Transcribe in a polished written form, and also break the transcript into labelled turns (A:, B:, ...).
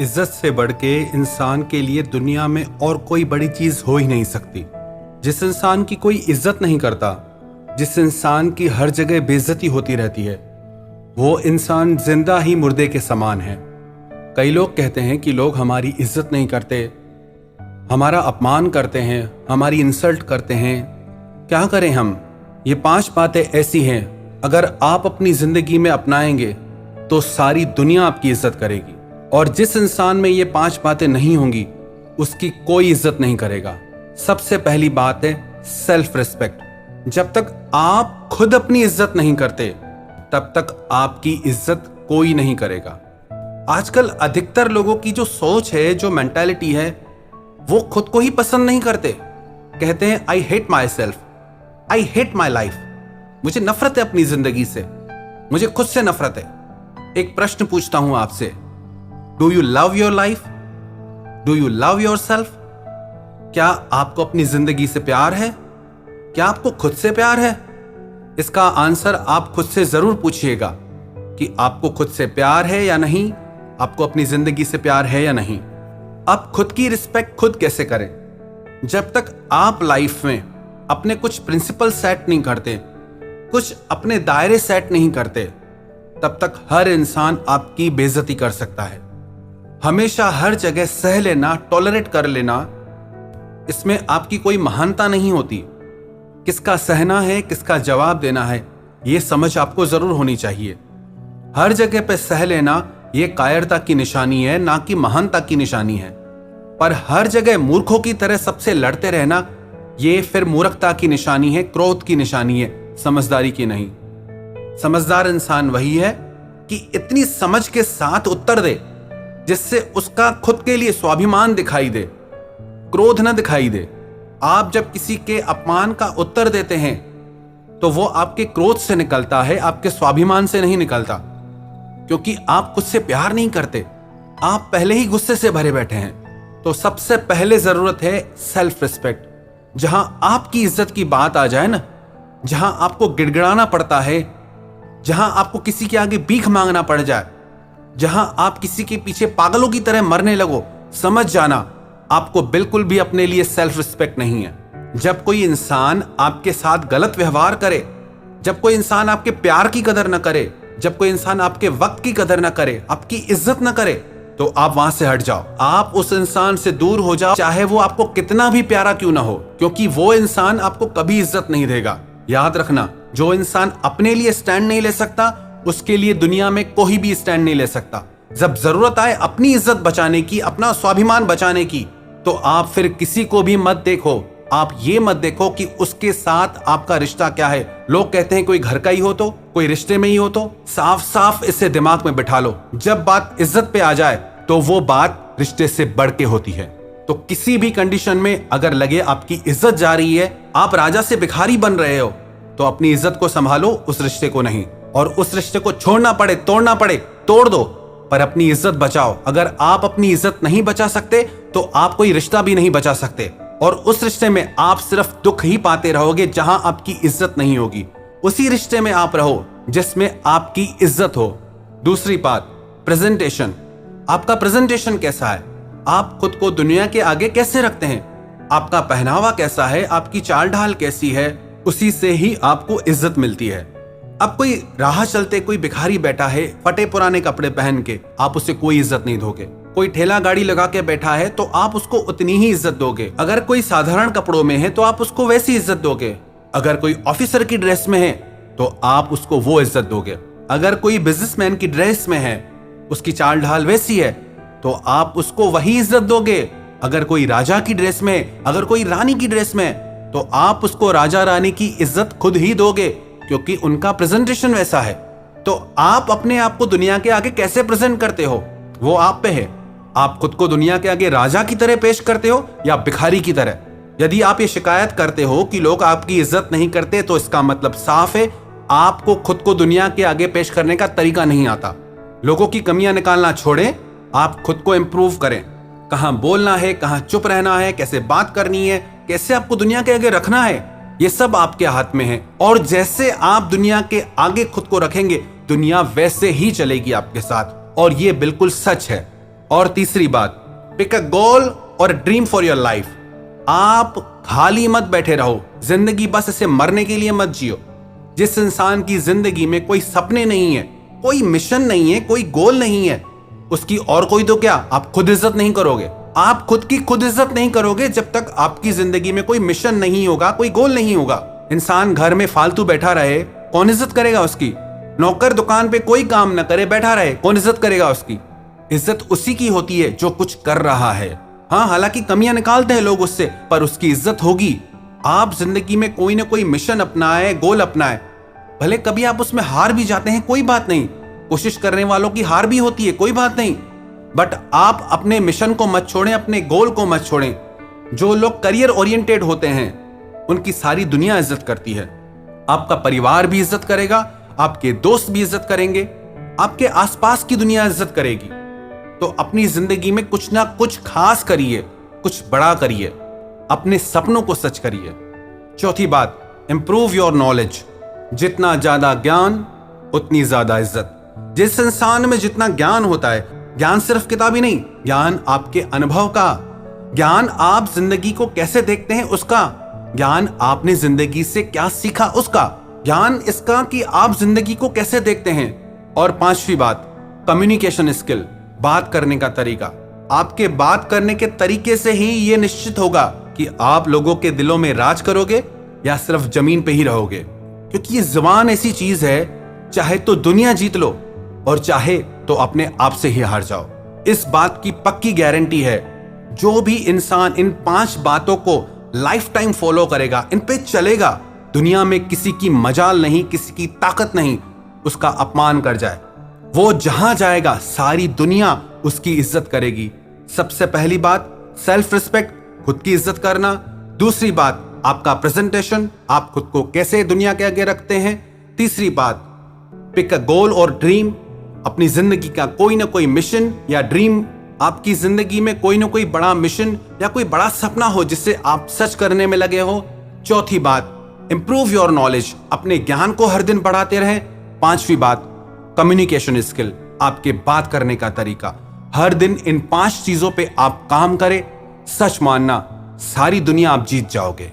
A: इज्जत से बढ़ के इंसान के लिए दुनिया में और कोई बड़ी चीज हो ही नहीं सकती। जिस इंसान की कोई इज्जत नहीं करता, जिस इंसान की हर जगह बेइज्जती होती रहती है, वो इंसान जिंदा ही मुर्दे के समान है। कई लोग कहते हैं कि लोग हमारी इज्जत नहीं करते, हमारा अपमान करते हैं, हमारी इंसल्ट करते हैं। क्या करें हम? ये 5 बातें ऐसी हैं, अगर आप अपनी जिंदगी में अपनाएंगे तो सारी दुनिया आपकी इज्जत करेगी। और जिस इंसान में ये 5 बातें नहीं होंगी, उसकी कोई इज्जत नहीं करेगा। सबसे पहली बात है सेल्फ रिस्पेक्ट। जब तक आप खुद अपनी इज्जत नहीं करते, तब तक आपकी इज्जत कोई नहीं करेगा। आजकल अधिकतर लोगों की जो सोच है, जो मेंटालिटी है, वो खुद को ही पसंद नहीं करते। कहते हैं I hate my self, I hate my life. मुझे नफरत है अपनी जिंदगी से, मुझे खुद से नफरत है। एक प्रश्न पूछता हूं आपसे, do you love your life? Do you love your self? क्या आपको अपनी जिंदगी से प्यार है? क्या आपको खुद से प्यार है? इसका आंसर आप खुद से जरूर पूछिएगा कि आपको खुद से प्यार है या नहीं, आपको अपनी जिंदगी से प्यार है या नहीं। अब खुद की रिस्पेक्ट खुद कैसे करें? जब तक आप लाइफ में अपने कुछ प्रिंसिपल सेट नहीं करते, कुछ अपने दायरे सेट नहीं करते, तब तक हर इंसान आपकी बेइज्जती कर सकता है। हमेशा हर जगह सह लेना, टॉलरेट कर लेना, इसमें आपकी कोई महानता नहीं होती। किसका सहना है, किसका जवाब देना है, यह समझ आपको जरूर होनी चाहिए। हर जगह पे सह लेना यह कायरता की निशानी है, ना कि महानता की निशानी है। पर हर जगह मूर्खों की तरह सबसे लड़ते रहना, यह फिर मूर्खता की निशानी है, क्रोध की निशानी है, समझदारी की नहीं। समझदार इंसान वही है कि इतनी समझ के साथ उत्तर दे जिससे उसका खुद के लिए स्वाभिमान दिखाई दे, क्रोध न दिखाई दे। आप जब किसी के अपमान का उत्तर देते हैं तो वो आपके क्रोध से निकलता है, आपके स्वाभिमान से नहीं निकलता। क्योंकि आप खुद से प्यार नहीं करते, आप पहले ही गुस्से से भरे बैठे हैं। तो सबसे पहले जरूरत है सेल्फ रिस्पेक्ट। जहां आपकी इज्जत की बात आ जाए ना, जहां आपको गिड़गिड़ाना पड़ता है, जहां आपको किसी के आगे भीख मांगना पड़ जाए, जहां आप किसी के पीछे पागलों की तरह मरने लगो, समझ जाना आपको बिल्कुल भी अपने लिए सेल्फ रिस्पेक्ट नहीं है। जब कोई इंसान आपके साथ गलत व्यवहार करे, जब कोई इंसान आपके प्यार की कदर न करे, जब कोई इंसान आपके वक्त की कदर न करे, आपकी इज्जत न करे, तो आप वहां से हट जाओ। आप उस इंसान से दूर हो जाओ, चाहे वो आपको कितना भी प्यारा क्यों ना हो, क्योंकि वो इंसान आपको कभी इज्जत नहीं देगा। याद रखना, जो इंसान अपने लिए स्टैंड नहीं ले सकता, उसके लिए दुनिया में कोई भी स्टैंड नहीं ले सकता। जब जरूरत आए अपनी इज्जत बचाने की, अपना स्वाभिमान बचाने की, तो आप फिर किसी को भी मत देखो। आप ये मत देखो कि उसके साथ आपका रिश्ता क्या है। लोग कहते हैं कोई घर का ही हो तो, कोई रिश्ते में ही हो तो। साफ साफ इसे दिमाग में बिठा लो, जब बात इज्जत पे आ जाए तो वो बात रिश्ते से बढ़ के होती है। तो किसी भी कंडीशन में अगर लगे आपकी इज्जत जा रही है, आप राजा से भिखारी बन रहे हो, तो अपनी इज्जत को संभालो, उस रिश्ते को नहीं। और उस रिश्ते को छोड़ना पड़े, तोड़ना पड़े, तोड़ दो, पर अपनी इज्जत बचाओ। अगर आप अपनी इज्जत नहीं बचा सकते तो आप कोई रिश्ता भी नहीं बचा सकते, और उस रिश्ते में आप सिर्फ दुख ही पाते रहोगे। जहां आपकी इज्जत नहीं होगी, उसी रिश्ते में आप रहो जिसमें आपकी इज्जत हो। दूसरी बात, प्रेजेंटेशन। आपका प्रेजेंटेशन कैसा है? आप खुद को दुनिया के आगे कैसे रखते हैं? आपका पहनावा कैसा है? आपकी चाल ढाल कैसी है? उसी से ही आपको इज्जत मिलती है। अब कोई राह चलते कोई भिखारी बैठा है फटे पुराने कपड़े पहन के, आप उसे कोई इज्जत नहीं दोगे। कोई ठेला गाड़ी लगा के बैठा है तो आप उसको उतनी ही इज्जत दोगे। अगर कोई साधारण कपड़ों में है तो आप उसको वैसी इज्जत दोगे। अगर कोई ऑफिसर की ड्रेस में है तो आप उसको वो इज्जत दोगे। अगर कोई बिजनेसमैन की ड्रेस में है, उसकी चाल ढाल वैसी है, तो आप उसको वही इज्जत दोगे। अगर कोई राजा की ड्रेस में, अगर कोई रानी की ड्रेस में, तो आप उसको राजा रानी की इज्जत खुद ही दोगे, क्योंकि उनका प्रेजेंटेशन वैसा है। तो आप अपने आप को दुनिया के आगे कैसे प्रेजेंट करते हो, वो आप पे है। आप खुद को दुनिया के आगे राजा की तरह पेश करते हो या भिखारी की तरह? यदि आप ये शिकायत करते हो कि लोग आपकी इज्जत नहीं करते, तो इसका मतलब साफ है, आपको खुद को दुनिया के आगे पेश करने का तरीका नहीं आता। लोगों की कमियां निकालना छोड़ें, आप खुद को इंप्रूव करें। कहां बोलना है, कहां चुप रहना है, कैसे बात करनी है, कैसे आपको दुनिया के आगे रखना है, ये सब आपके हाथ में है। और जैसे आप दुनिया के आगे खुद को रखेंगे, दुनिया वैसे ही चलेगी आपके साथ। और ये बिल्कुल सच है। और तीसरी बात, पिक अ गोल और ड्रीम फॉर योर लाइफ। आप खाली मत बैठे रहो, जिंदगी बस इसे मरने के लिए मत जियो। जिस इंसान की जिंदगी में कोई सपने नहीं है, कोई मिशन नहीं है, कोई गोल नहीं है, उसकी और कोई तो क्या, आप खुद इज्जत नहीं करोगे। आप खुद की खुद इज्जत नहीं करोगे जब तक आपकी जिंदगी में कोई मिशन नहीं होगा, कोई गोल नहीं होगा। इंसान घर में फालतू बैठा रहे, कौन इज्जत करेगा उसकी? नौकर दुकान पे कोई काम न करे, बैठा रहे, कौन इज्जत करेगा उसकी? इज्जत उसी की होती है जो कुछ कर रहा है। हाँ, हालांकि कमियां निकालते हैं लोग उससे, पर उसकी इज्जत होगी। आप जिंदगी में कोई ना कोई मिशन अपनाए, गोल अपनाए, भले कभी आप उसमें हार भी जाते हैं, कोई बात नहीं। कोशिश करने वालों की हार भी होती है, कोई बात नहीं। बट आप अपने मिशन को मत छोड़ें, अपने गोल को मत छोड़ें। जो लोग करियर ओरिएंटेड होते हैं उनकी सारी दुनिया इज्जत करती है। आपका परिवार भी इज्जत करेगा, आपके दोस्त भी इज्जत करेंगे, आपके आसपास की दुनिया इज्जत करेगी। तो अपनी जिंदगी में कुछ ना कुछ खास करिए, कुछ बड़ा करिए, अपने सपनों को सच करिए। चौथी बात, इंप्रूव योर नॉलेज। जितना ज्यादा ज्ञान उतनी ज्यादा इज्जत। जिस इंसान में जितना ज्ञान होता है, ज्ञान सिर्फ किताबी नहीं, ज्ञान आपके अनुभव का, ज्ञान आप जिंदगी को कैसे देखते हैं उसका, ज्ञान आपने जिंदगी से क्या सीखा उसका, ज्ञान इसका कि आप जिंदगी को कैसे देखते हैं। और पांचवी बात, कम्युनिकेशन स्किल, बात करने का तरीका। आपके बात करने के तरीके से ही यह निश्चित होगा कि आप लोगों के दिलों में राज करोगे या सिर्फ जमीन पे ही रहोगे। क्योंकि ये जुबान ऐसी चीज है, चाहे तो दुनिया जीत लो और चाहे तो अपने आप से ही हार जाओ। इस बात की पक्की गारंटी है, जो भी इंसान इन 5 बातों को लाइफ टाइम फॉलो करेगा, इन पे चलेगा, दुनिया में किसी की मजाल नहीं, किसी की ताकत नहीं उसका अपमान कर जाए। वो जहां जाएगा सारी दुनिया उसकी इज्जत करेगी। सबसे पहली बात, सेल्फ रिस्पेक्ट, खुद की इज्जत करना। दूसरी बात, आपका प्रेजेंटेशन, आप खुद को कैसे दुनिया के आगे रखते हैं। तीसरी बात, पिक अ गोल और ड्रीम, अपनी जिंदगी का कोई ना कोई मिशन या ड्रीम, आपकी जिंदगी में कोई ना कोई बड़ा मिशन या कोई बड़ा सपना हो जिससे आप सच करने में लगे हो। चौथी बात, इंप्रूव योर नॉलेज, अपने ज्ञान को हर दिन बढ़ाते रहें। पांचवी बात, कम्युनिकेशन स्किल, आपके बात करने का तरीका। हर दिन इन 5 चीजों पे आप काम करें, सच मानना सारी दुनिया आप जीत जाओगे।